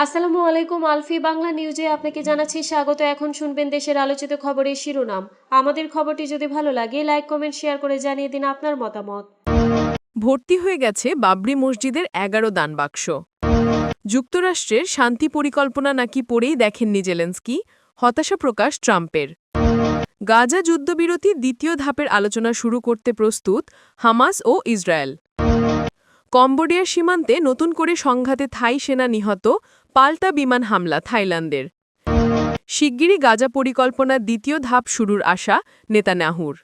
আসসালামু আলাইকুম। আলফি বাংলা নিউজে আপনাকে জানাচ্ছি স্বাগত। এখন শুনবেন দেশের আলোচিত খবরের শিরোনাম। আমাদের খবরটি যদি ভালো লাগে লাইক কমেন্ট শেয়ার করে জানিয়ে দিন আপনার মতামত। ভর্তি হয়ে গেছে বাবরি মসজিদের ১১ দান বাক্স। যুক্তরাষ্ট্রের শান্তি পরিকল্পনা নাকি পড়েই দেখেননি জেলেন্সকি, হতাশা প্রকাশ ট্রাম্পের। গাজা যুদ্ধবিরতি দ্বিতীয় ধাপের আলোচনা শুরু করতে প্রস্তুত হামাস ও ইসরায়েল। কম্বোডিয়ার সীমান্তে নতুন করে সংঘাতে থাই সেনা নিহত, পাল্টা বিমান হামলা থাইল্যান্ডের। শিগগিরই গাজা পরিকল্পনার দ্বিতীয় ধাপ শুরুর আশা নেতানিয়াহুর।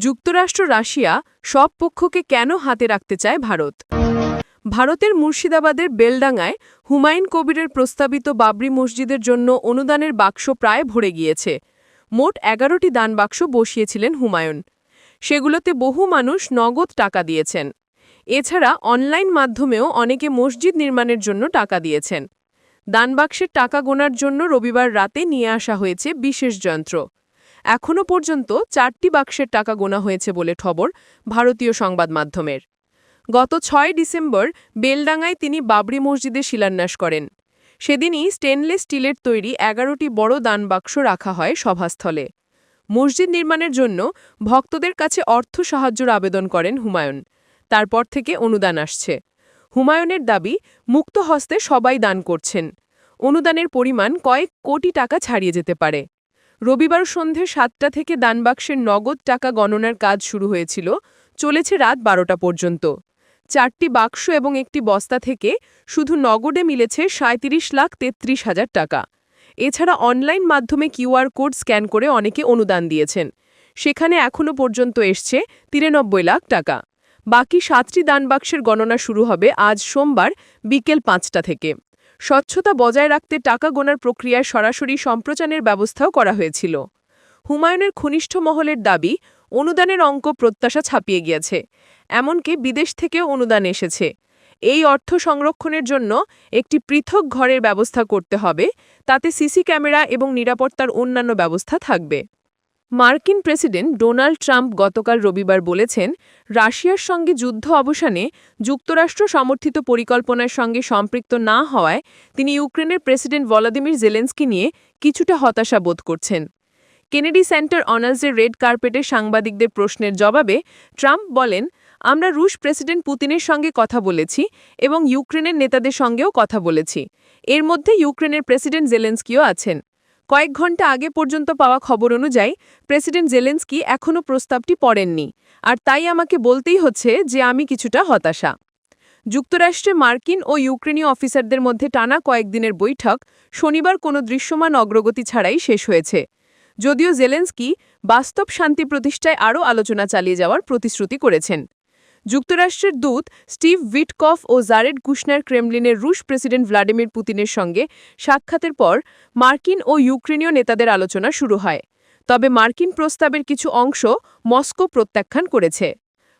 যুক্তরাষ্ট্র রাশিয়া সব পক্ষকে কেন হাতে রাখতে চায় ভারত। ভারতের মুর্শিদাবাদের বেলডাঙ্গায় হুমায়ুন কবিরের প্রস্তাবিত বাবরি মসজিদের জন্য অনুদানের বাক্স প্রায় ভরে গিয়েছে। মোট ১১টি দান বাক্স বসিয়েছিলেন হুমায়ুন। সেগুলোতে বহু মানুষ নগদ টাকা দিয়েছেন। এছাড়া অনলাইন মাধ্যমেও অনেকে মসজিদ নির্মাণের জন্য টাকা দিয়েছেন। দানবাক্সের টাকা গোনার জন্য রবিবার রাতে নিয়ে আসা হয়েছে বিশেষ যন্ত্র। এখনও পর্যন্ত ৪টি বাক্সের টাকা গোনা হয়েছে বলে খবর ভারতীয় সংবাদ মাধ্যমের। গত ৬ ডিসেম্বর বেলডাঙ্গায় তিনি বাবরি মসজিদে শিলান্যাস করেন। সেদিনই স্টেনলেস স্টিলের তৈরি ১১টি বড় দানবাক্স রাখা হয় সভাস্থলে। মসজিদ নির্মাণের জন্য ভক্তদের কাছে অর্থ সাহায্যের আবেদন করেন হুমায়ুন। তারপর থেকে অনুদান আসছে। হুমায়ুনের দাবি, মুক্ত হস্তে সবাই দান করছেন। অনুদানের পরিমাণ কয়েক কোটি টাকা ছাড়িয়ে যেতে পারে। রবিবার সন্ধে ৭টা থেকে দানবাক্সের নগদ টাকা গণনার কাজ শুরু হয়েছিল, চলেছে রাত ১২টা পর্যন্ত। ৪টি বাক্স এবং একটি বস্তা থেকে শুধু নগদে মিলেছে ৩৭,৩৩,০০০ টাকা। এছাড়া অনলাইন মাধ্যমে কিউআর কোড স্ক্যান করে অনেকে অনুদান দিয়েছেন। সেখানে এখনও পর্যন্ত এসছে ৯৩ লাখ টাকা। বাকি ৭টি দানবাক্সের গণনা শুরু হবে আজ সোমবার বিকেল ৫টা থেকে। স্বচ্ছতা বজায় রাখতে টাকা গোনার প্রক্রিয়ায় সরাসরি সম্প্রচারের ব্যবস্থাও করা হয়েছিল। হুমায়ুনের ঘনিষ্ঠ মহলের দাবি, অনুদানের অঙ্ক প্রত্যাশা ছাপিয়ে গিয়েছে। এমনকি বিদেশ থেকেও অনুদান এসেছে। এই অর্থ সংরক্ষণের জন্য একটি পৃথক ঘরের ব্যবস্থা করতে হবে, তাতে সিসি ক্যামেরা এবং নিরাপত্তার অন্যান্য ব্যবস্থা থাকবে। মার্কিন প্রেসিডেন্ট ডোনাল্ড ট্রাম্প গতকাল রবিবার বলেছেন, রাশিয়ার সঙ্গে যুদ্ধ অবসানে যুক্তরাষ্ট্র সমর্থিত পরিকল্পনার সঙ্গে সম্পৃক্ত না হওয়ায় তিনি ইউক্রেনের প্রেসিডেন্ট ভলোদিমির জেলেন্সকি নিয়ে কিছুটা হতাশা বোধ করছেন। কেনেডি সেন্টার অনার্সের রেড কার্পেটে সাংবাদিকদের প্রশ্নের জবাবে ট্রাম্প বলেন, আমরা রুশ প্রেসিডেন্ট পুতিনের সঙ্গে কথা বলেছি এবং ইউক্রেনের নেতাদের সঙ্গেও কথা বলেছি। এর মধ্যে ইউক্রেনের প্রেসিডেন্ট জেলেন্সকিও আছেন। কয়েক ঘণ্টা আগে পর্যন্ত পাওয়া খবর অনুযায়ী প্রেসিডেন্ট জেলেন্সকি এখনও প্রস্তাবটি পড়েননি, আর তাই আমাকে বলতেই হচ্ছে যে আমি কিছুটা হতাশা। যুক্তরাষ্ট্রে মার্কিন ও ইউক্রেনীয় অফিসারদের মধ্যে টানা কয়েকদিনের বৈঠক শনিবার কোনো দৃশ্যমান অগ্রগতি ছাড়াই শেষ হয়েছে। যদিও জেলেন্সকি বাস্তব শান্তি প্রতিষ্ঠায় আরও আলোচনা চালিয়ে যাওয়ার প্রতিশ্রুতি করেছেন। যুক্তরাষ্ট্রের দূত স্টিভ উইটকফ ও জারেড কুশনার ক্রেমলিনের রুশ প্রেসিডেন্ট ভ্লাদিমির পুতিনের সঙ্গে সাক্ষাতের পর মার্কিন ও ইউক্রেনীয় নেতাদের আলোচনা শুরু হয়। তবে মার্কিন প্রস্তাবের কিছু অংশ মস্কো প্রত্যাখ্যান করেছে।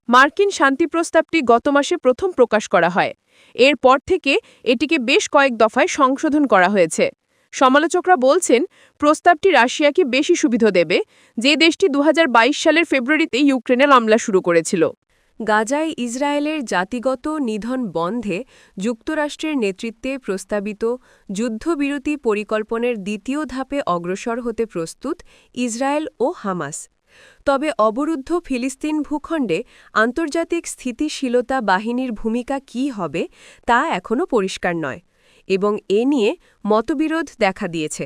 মার্কিন শান্তি প্রস্তাবটি গত মাসে প্রথম প্রকাশ করা হয়। এরপর থেকে এটিকে বেশ কয়েক দফায় সংশোধন করা হয়েছে। সমালোচকরা বলছেন, প্রস্তাবটি রাশিয়াকে বেশি সুবিধা দেবে, যে দেশটি ২০২২ সালের ফেব্রুয়ারিতে ইউক্রেনে হামলা শুরু করেছিল। গাজায় ইসরায়েলের জাতিগত নিধন বন্ধে যুক্তরাষ্ট্রের নেতৃত্বে প্রস্তাবিত যুদ্ধবিরতি পরিকল্পনার দ্বিতীয় ধাপে অগ্রসর হতে প্রস্তুত ইসরায়েল ও হামাস। তবে অবরুদ্ধ ফিলিস্তিন ভূখণ্ডে আন্তর্জাতিক স্থিতিশীলতা বাহিনীর ভূমিকা কী হবে তা এখনও পরিষ্কার নয়, এবং এ নিয়ে মতবিরোধ দেখা দিয়েছে।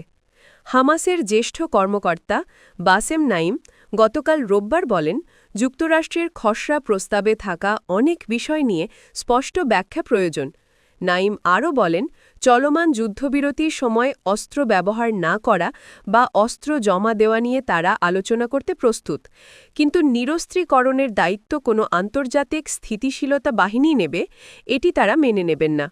হামাসের জ্যেষ্ঠ কর্মকর্তা বাসেম নাইম গতকাল রোববার বলেন, যুক্তরাষ্ট্রের খসড়া প্রস্তাবে থাকা অনেক বিষয় নিয়ে স্পষ্ট ব্যাখ্যা প্রয়োজন। নাইম আরও বলেন, চলমান যুদ্ধবিরতির সময় অস্ত্র ব্যবহার না করা বা অস্ত্র জমা দেওয়া নিয়ে তারা আলোচনা করতে প্রস্তুত, কিন্তু নিরস্ত্রীকরণের দায়িত্ব কোনো আন্তর্জাতিক স্থিতিশীলতা বাহিনী নেবে, এটি তারা মেনে নেবেন না।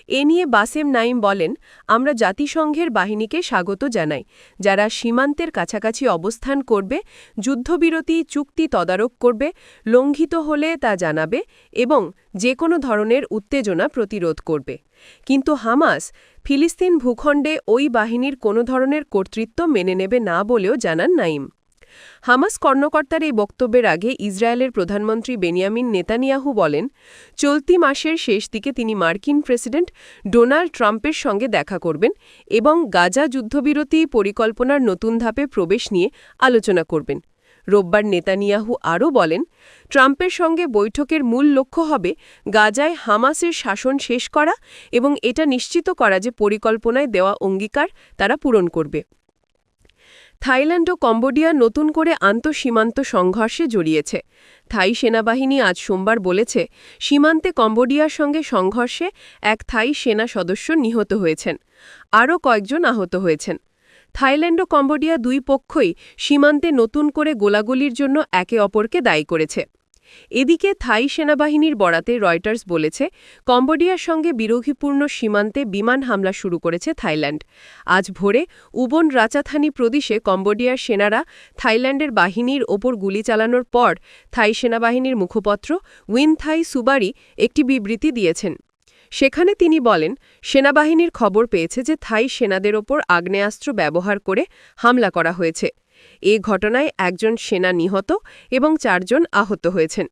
এ নিয়ে বাসেম নাইম বলেন, আমরা জাতিসংঘের বাহিনীকে স্বাগত জানাই, যারা সীমান্তের কাছাকাছি অবস্থান করবে, যুদ্ধবিরতি চুক্তি তদারক করবে, লঙ্ঘিত হলে তা জানাবে এবং যে কোনো ধরনের উত্তেজনা প্রতিরোধ করবে। কিন্তু হামাস ফিলিস্তিন ভূখণ্ডে ওই বাহিনীর কোনো ধরনের কর্তৃত্ব মেনে নেবে না বলেও জানান নাইম। হামাস কর্মকর্তার এই বক্তব্যের আগে ইসরায়েলের প্রধানমন্ত্রী বেনিয়ামিন নেতানিয়াহু বলেন, চলতি মাসের শেষ দিকে তিনি মার্কিন প্রেসিডেন্ট ডোনাল্ড ট্রাম্পের সঙ্গে দেখা করবেন এবং গাজা যুদ্ধবিরতি পরিকল্পনার নতুন ধাপে প্রবেশ নিয়ে আলোচনা করবেন। রোববার নেতানিয়াহু আরও বলেন, ট্রাম্পের সঙ্গে বৈঠকের মূল লক্ষ্য হবে গাজায় হামাসের শাসন শেষ করা এবং এটা নিশ্চিত করা যে পরিকল্পনায় দেওয়া অঙ্গীকার তারা পূরণ করবে। থাইল্যান্ড ও কম্বোডিয়া নতুন করে আন্তঃসীমান্ত সংঘর্ষে জড়িয়েছে। থাই সেনাবাহিনী আজ সোমবার বলেছে, সীমান্তে কম্বোডিয়ার সঙ্গে সংঘর্ষে এক থাই সেনা সদস্য নিহত হয়েছেন, আরও কয়েকজন আহত হয়েছেন। থাইল্যান্ড ও কম্বোডিয়া দুই পক্ষই সীমান্তে নতুন করে গোলাগুলির জন্য একে অপরকে দায়ী করেছে। এদিকে থাই সেনাবাহিনীর বরাতে রয়টার্স বলেছে, কম্বোডিয়ার সঙ্গে বিরোধীপূর্ণ সীমান্তে বিমান হামলা শুরু করেছে থাইল্যান্ড। আজ ভোরে উবন রাচাথানি প্রদেশে কম্বোডিয়ার সেনারা থাইল্যান্ডের বাহিনীর ওপর গুলি চালানোর পর থাই সেনাবাহিনীর মুখপাত্র উইন থাই সুবারি একটি বিবৃতি দিয়েছেন। সেখানে তিনি বলেন, সেনাবাহিনীর খবর পেয়েছে যে থাই সেনাদের ওপর আগ্নেয়াস্ত্র ব্যবহার করে হামলা করা হয়েছে। এ ঘটনায় একজন সেনা নিহত এবং 4 জন আহত হয়েছেন।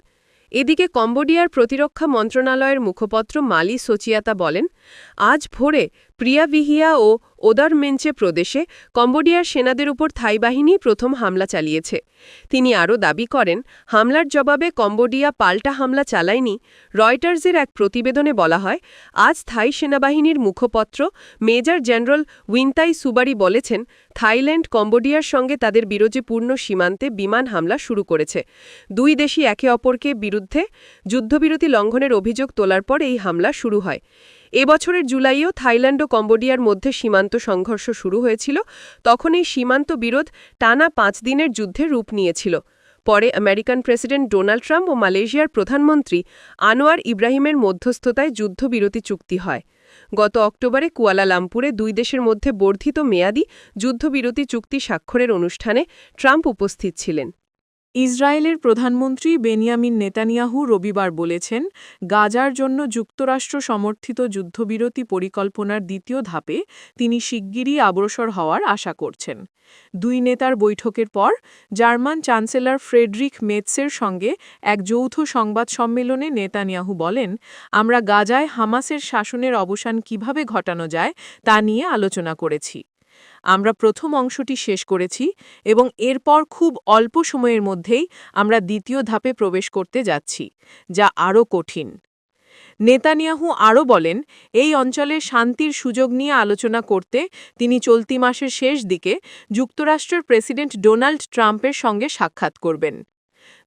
এদিকে কম্বোডিয়ার প্রতিরক্ষা মন্ত্রণালয়ের মুখপাত্র মালি সোচিয়াতা বলেন, আজ ভোরে প্রিয়াভিহিয়া ও ওদারমেঞ্চে প্রদেশে কম্বোডিয়ার সেনাদের উপর থাই বাহিনী প্রথম হামলা চালিয়েছে। তিনি আরও দাবি করেন, হামলার জবাবে কম্বোডিয়া পাল্টা হামলা চালায়নি। রয়টার্সের এক প্রতিবেদনে বলা হয়, আজ থাই সেনাবাহিনীর মুখপাত্র মেজর জেনারেল উইনতাই সুবারি বলেছেন, থাইল্যান্ড কম্বোডিয়ার সঙ্গে তাদের বিরোধীপূর্ণ সীমান্তে বিমান হামলা শুরু করেছে। দুই দেশই একে অপরকে বিরুদ্ধে যুদ্ধবিরতি লঙ্ঘনের অভিযোগ তোলার পর এই হামলা শুরু হয়। এবছরের জুলাইয়েও থাইল্যান্ড ও কম্বোডিয়ার মধ্যে সীমান্ত সংঘর্ষ শুরু হয়েছিল। তখন এই সীমান্ত বিরোধ টানা 5 দিনের যুদ্ধে রূপ নিয়েছিল। পরে আমেরিকান প্রেসিডেন্ট ডোনাল্ড ট্রাম্প ও মালয়েশিয়ার প্রধানমন্ত্রী আনোয়ার ইব্রাহিমের মধ্যস্থতায় যুদ্ধবিরতি চুক্তি হয়। গত অক্টোবরে কুয়ালালামপুরে দুই দেশের মধ্যে বর্ধিত মেয়াদী যুদ্ধবিরতি চুক্তি স্বাক্ষরের অনুষ্ঠানে ট্রাম্প উপস্থিত ছিলেন। ইসরায়েলের প্রধানমন্ত্রী বেনিয়ামিন নেতানিয়াহু রবিবার বলেছেন, গাজার জন্য যুক্তরাষ্ট্র সমর্থিত যুদ্ধবিরতি পরিকল্পনার দ্বিতীয় ধাপে তিনি শিগগিরই অগ্রসর হওয়ার আশা করছেন। দুই নেতার বৈঠকের পর জার্মান চ্যান্সেলর ফ্রেডরিখ মেৎসের সঙ্গে এক যৌথ সংবাদ সম্মেলনে নেতানিয়াহু বলেন, আমরা গাজায় হামাসের শাসনের অবসান কিভাবে ঘটানো যায় তা নিয়ে আলোচনা করেছি। আমরা প্রথম অংশটি শেষ করেছি এবং এরপর খুব অল্প সময়ের মধ্যেই আমরা দ্বিতীয় ধাপে প্রবেশ করতে যাচ্ছি, যা আরও কঠিন। নেতানিয়াহু আরও বলেন, এই অঞ্চলে শান্তির সুযোগ নিয়ে আলোচনা করতে তিনি চলতি মাসের শেষ দিকে যুক্তরাষ্ট্রের প্রেসিডেন্ট ডোনাল্ড ট্রাম্পের সঙ্গে সাক্ষাৎ করবেন।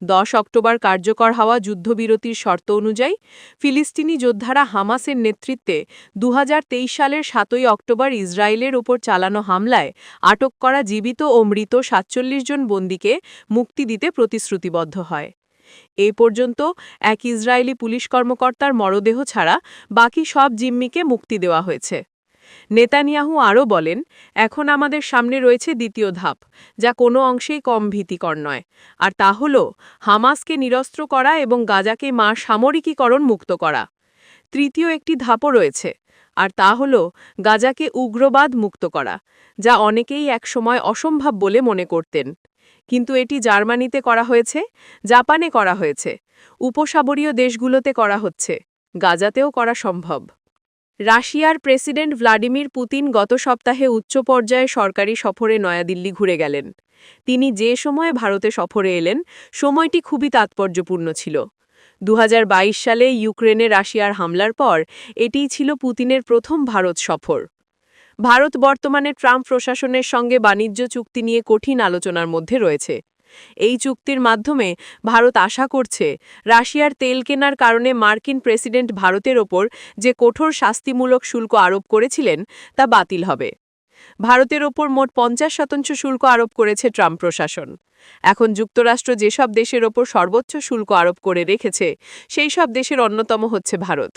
10 অক্টোবর কার্যকর হওয়া যুদ্ধবিরতির শর্ত অনুযায়ী ফিলিস্তিনি যোদ্ধারা হামাসের নেতৃত্বে 2023 সালের 7 অক্টোবর ইসরায়েলের ওপর চালানো হামলায় আটক করা জীবিত ও মৃত 47 জন বন্দীকে মুক্তি দিতে প্রতিশ্রুতিবদ্ধ হয়। এ পর্যন্ত এক ইসরায়েলি পুলিশ কর্মকর্তার মরদেহ ছাড়া বাকি সব জিম্মিকে মুক্তি দেওয়া হয়েছে। নেতানিয়াহু আরও বলেন, এখন আমাদের সামনে রয়েছে দ্বিতীয় ধাপ, যা কোনো অংশেই কম ভীতিকর নয়, আর তা হল হামাসকে নিরস্ত্র করা এবং গাজাকে সামরিকীকরণ মুক্ত করা। তৃতীয় একটি ধাপও রয়েছে, আর তা হল গাজাকে উগ্রবাদ মুক্ত করা, যা অনেকেই একসময় অসম্ভব বলে মনে করতেন। কিন্তু এটি জার্মানিতে করা হয়েছে, জাপানে করা হয়েছে, উপসাগরীয় দেশগুলোতে করা হচ্ছে, গাজাতেও করা সম্ভব। রাশিয়ার প্রেসিডেন্ট ভ্লাদিমির পুতিন গত সপ্তাহে উচ্চ পর্যায়ে সরকারি সফরে নয়াদিল্লি ঘুরে গেলেন। তিনি যে সময়ে ভারতে সফরে এলেন, সময়টি খুবই তাৎপর্যপূর্ণ ছিল। 2022 সালে ইউক্রেনে রাশিয়ার হামলার পর এটিই ছিল পুতিনের প্রথম ভারত সফর। ভারত বর্তমানে ট্রাম্প প্রশাসনের সঙ্গে বাণিজ্য চুক্তি নিয়ে কঠিন আলোচনার মধ্যে রয়েছে। এই চুক্তির মাধ্যমে ভারত আশা করছে রাশিয়ার তেল কেনার কারণে মার্কিন প্রেসিডেন্ট ভারতের ওপর যে কঠোর শাস্তিমূলক শুল্ক আরোপ করেছিলেন তা বাতিল হবে। ভারতের ওপর মোট 50% শুল্ক আরোপ করেছে ট্রাম্প প্রশাসন। এখন যুক্তরাষ্ট্র যেসব দেশের ওপর সর্বোচ্চ শুল্ক আরোপ করে রেখেছে, সেই সব দেশের অন্যতম হচ্ছে ভারত।